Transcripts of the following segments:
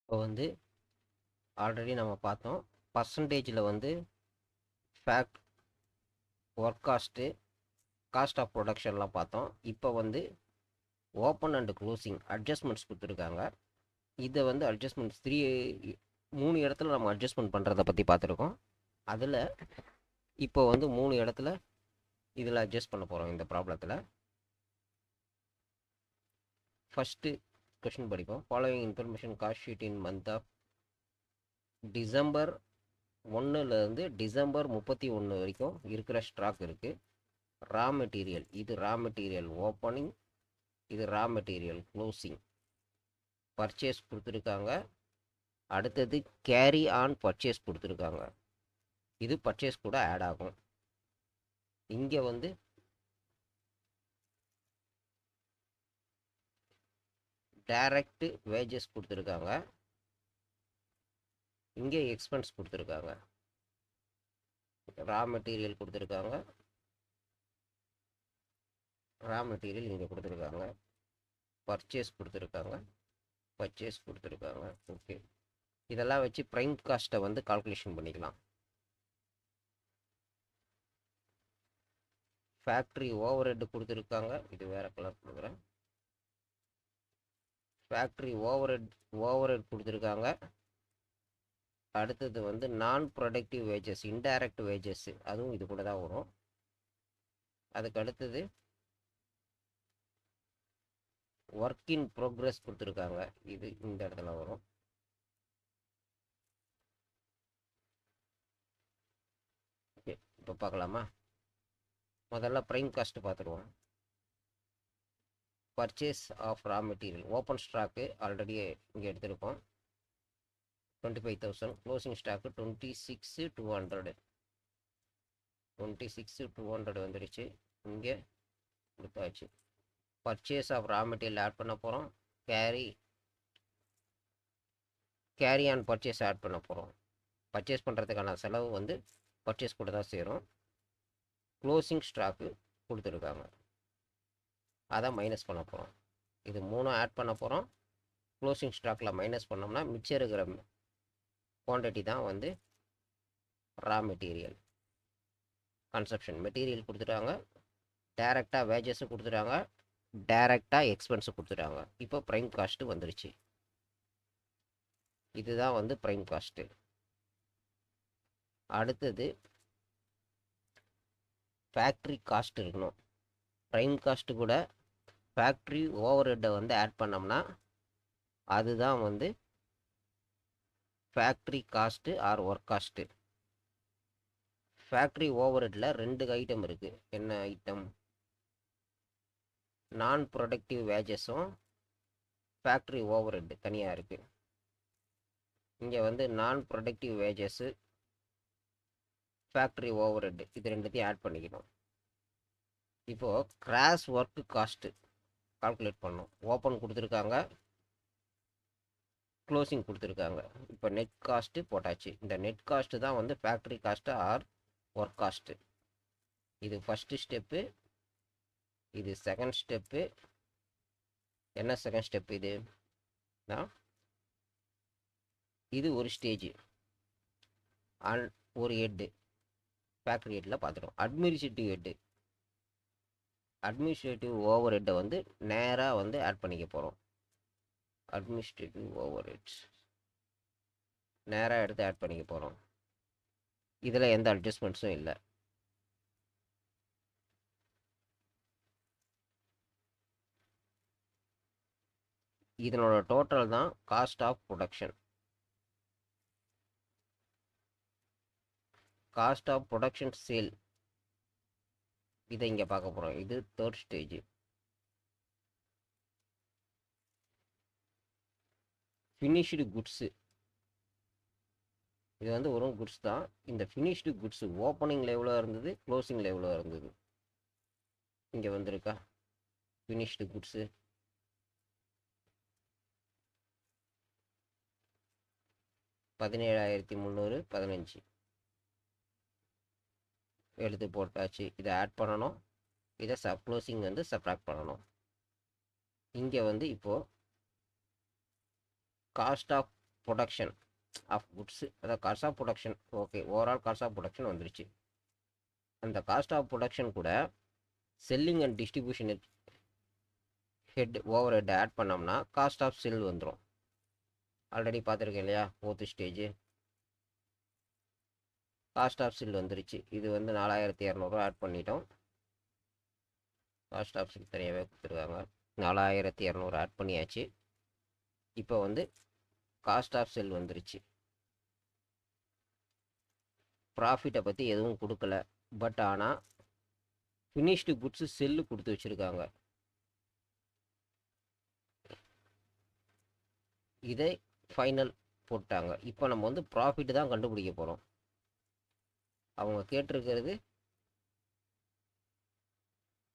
இப்போ வந்து ஆல்ரெடி நம்ம பார்த்தோம். பர்சன்டேஜில் வந்து fact, work cost, cost of ப்ரொடக்ஷன்லாம் பார்த்தோம். இப்போ வந்து ஓப்பன் அண்ட் க்ளோசிங் அட்ஜஸ்ட்மெண்ட்ஸ் கொடுத்துருக்காங்க. இதை வந்து அட்ஜஸ்ட்மெண்ட்ஸ் 3 இடத்துல நம்ம அட்ஜஸ்ட்மெண்ட் பண்ணுறதை பற்றி பார்த்துருக்கோம். அதில் இப்போ வந்து 3 இடத்துல இதில் அட்ஜஸ்ட் பண்ண போகிறோம் இந்த ப்ராப்ளத்தில். ஃபஸ்ட்டு கொஷின் படிப்போம். Following information cost sheet in month of December 1லேருந்து டிசம்பர் 31 வரைக்கும் இருக்கிற ஸ்டாக் இருக்குது. ரா மெட்டீரியல், இது ரா மெட்டீரியல் ஓப்பனிங், இது ரா மெட்டீரியல் க்ளோசிங். பர்ச்சேஸ் கொடுத்துருக்காங்க. அடுத்தது கேரி ஆன் பர்ச்சேஸ் கொடுத்துருக்காங்க. இது பர்ச்சேஸ் கூட ஆட் ஆகும். இங்கே வந்து டைரக்ட் வேஜஸ் கொடுத்துருக்காங்க. இங்கே எக்ஸ்பென்ஸ் கொடுத்துருக்காங்க. ரா மெட்டீரியல் கொடுத்துருக்காங்க. ரா மெட்டீரியல் இங்கே கொடுத்துருக்காங்க. பர்ச்சேஸ் கொடுத்துருக்காங்க. பர்ச்சேஸ் கொடுத்துருக்காங்க. ஓகே, இதெல்லாம் வச்சு ப்ரைம் காஸ்ட்டை வந்து கால்குலேஷன் பண்ணிக்கலாம். ஃபேக்ட்ரி ஓவர் ஹெட் கொடுத்துருக்காங்க. இது வேறு கலர் கொடுக்குறேன். ஃபேக்ட்ரி ஓவர் ஹெட் கொடுத்துருக்காங்க. அடுத்தது வந்து non productive wages, indirect wages, அதுவும் இது கூட தான் வரும். அதுக்கு அடுத்தது ஒர்க் இன் ப்ரோக்ரஸ் கொடுத்துருக்காங்க. இது இந்த இடத்துல வரும். ஓகே, இப்போ பார்க்கலாமா? முதல்ல ப்ரைம் காஸ்ட் பார்த்துருவோம். Purchase of raw material open stock already இங்கே எடுத்திருக்கோம். 25,000. Closing stock 26,200. 26,200 வந்துடுச்சு. இங்கே கொடுத்தாச்சு. Purchase of raw material add பண்ண போகிறோம். கேரி ஆன் பர்ச்சேஸ் ஆட் பண்ண போகிறோம். பர்ச்சேஸ் பண்ணுறதுக்கான செலவு வந்து பர்ச்சேஸ் கூட தான் சேரும். க்ளோசிங் ஸ்டாக்கு கொடுத்துருக்காங்க, அதை மைனஸ் பண்ண போகிறோம். இது 3 ஆட் பண்ண போகிறோம். க்ளோசிங் ஸ்டாக்கில் மைனஸ் பண்ணோம்னா மிச்சம் இருக்கிற குவான்டிட்டி தான் வந்து ரா மெட்டீரியல். கன்சப்ஷன் மெட்டீரியல் கொடுத்துட்டாங்க. டைரெக்டாக வேஜஸு கொடுத்துட்டாங்க. டைரெக்டாக எக்ஸ்பென்ஸு கொடுத்துட்டாங்க. இப்போ ப்ரைம் காஸ்ட்டு வந்துருச்சு. இதுதான் வந்து ப்ரைம் காஸ்ட்டு. அடுத்தது ஃபேக்ட்ரி காஸ்ட் இருக்கணும். ப்ரைம் காஸ்ட்டு கூட ஃபேக்ட்ரி ஓவர் ஹெட்டை வந்து ஆட் பண்ணோம்னா அதுதான் வந்து factory cost or work cost. Factory ஓவர் ஹெட்டில் 2 ஐட்டம் இருக்குது. என்ன ஐட்டம்? நான் ப்ரொடக்டிவ் வேஜஸும் ஃபேக்ட்ரி ஓவர் ஹெட் தனியாக இருக்குது. இங்கே வந்து non productive wages, factory overhead, இது ரெண்டுத்தையும் ஆட் பண்ணிக்கணும். இப்போது கிராஸ் ஒர்க் காஸ்ட்டு கால்குலேட் பண்ணணும். ஓப்பன் கொடுத்துருக்காங்க, க்ளோசிங் கொடுத்துருக்காங்க. இப்போ நெட் காஸ்ட்டு போட்டாச்சு. இந்த நெட் காஸ்ட்டு தான் வந்து factory cost or work cost. இது ஃபஸ்ட்டு ஸ்டெப்பு, இது செகண்ட் ஸ்டெப்பு. என்ன செகண்ட் ஸ்டெப்? இது இது ஒரு ஸ்டேஜ் அண்ட் ஒரு ஹெட்டு ஃபேக்ட்ரி ஹெட்டில் பார்த்துட்டோம். அட்மினிஸ்ட்ரேட்டிவ் ஓவர் ஹெட்டை வந்து நேராக வந்து ஆட் பண்ணிக்க போகிறோம். அட்மினிஸ்ட்ரேட்டிவ் ஓவர் ஹெட்ஸ் நேராக எடுத்து ஆட் பண்ணிக்க போகிறோம். இதில் எந்த அட்ஜஸ்ட்மெண்ட்ஸும் இல்லை. இதனோட டோட்டல் தான் cost of production. Cost of production sale, இதை இங்கே பார்க்க போகிறோம். இது தேர்ட் ஸ்டேஜ். ஃபினிஷ்டு குட்ஸு, இது வந்து ஒரு குட்ஸ் தான். இந்த ஃபினிஷ்டு குட்ஸு ஓப்பனிங்கில் எவ்வளோ இருந்தது, க்ளோசிங்கில் எவ்வளோ இருந்தது, இங்கே வந்திருக்கா? ஃபினிஷ்டு குட்ஸு 17,315 எடுத்து போட்டாச்சு. இதை ஆட் பண்ணணும். இதை க்ளோசிங் வந்து சப்ராக்ட் பண்ணணும். இங்கே வந்து இப்போது cost of production of goods, அதாவது cost of production. Okay, overall cost of production வந்துருச்சு. அந்த காஸ்ட் ஆஃப் ப்ரொடக்ஷன் கூட selling and distribution head overhead add பண்ணோம்னா காஸ்ட் ஆஃப் செல் வந்துடும். ஆல்ரெடி பார்த்துருக்கேன் இல்லையா, 4th ஸ்டேஜ் காஸ்ட் ஆஃப் செல் வந்துருச்சு. இது வந்து 4200 ஆட் பண்ணிட்டோம். காஸ்ட் ஆஃப் செல் தனியாகவே கொடுத்துருக்காங்க. 4200 ஆட் பண்ணியாச்சு. இப்போ வந்து காஸ்ட் ஆஃப் செல் வந்துருச்சு. ப்ராஃபிட்டை பற்றி எதுவும் கொடுக்கல, பட் ஆனால் ஃபினிஷ்டு குட்ஸு செல்லு கொடுத்து வச்சுருக்காங்க. இதை ஃபைனல் போட்டாங்க. இப்போ நம்ம வந்து ப்ராஃபிட் தான் கண்டுபிடிக்க போகிறோம். அவங்க கேட்டிருக்கிறது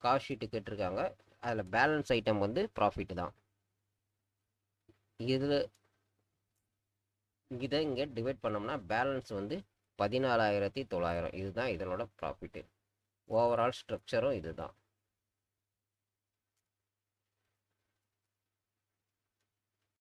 காஸ்ட் ஷீட்டு கேட்டிருக்காங்க, அதில் பேலன்ஸ் ஐட்டம் வந்து ப்ராஃபிட் தான். இதை இங்கே டிவைட் பண்ணோம்னா பேலன்ஸ் வந்து 14,900. இதுதான் இதனோட ப்ராஃபிட்டு. ஓவரால் ஸ்ட்ரக்சரும் இதுதான்.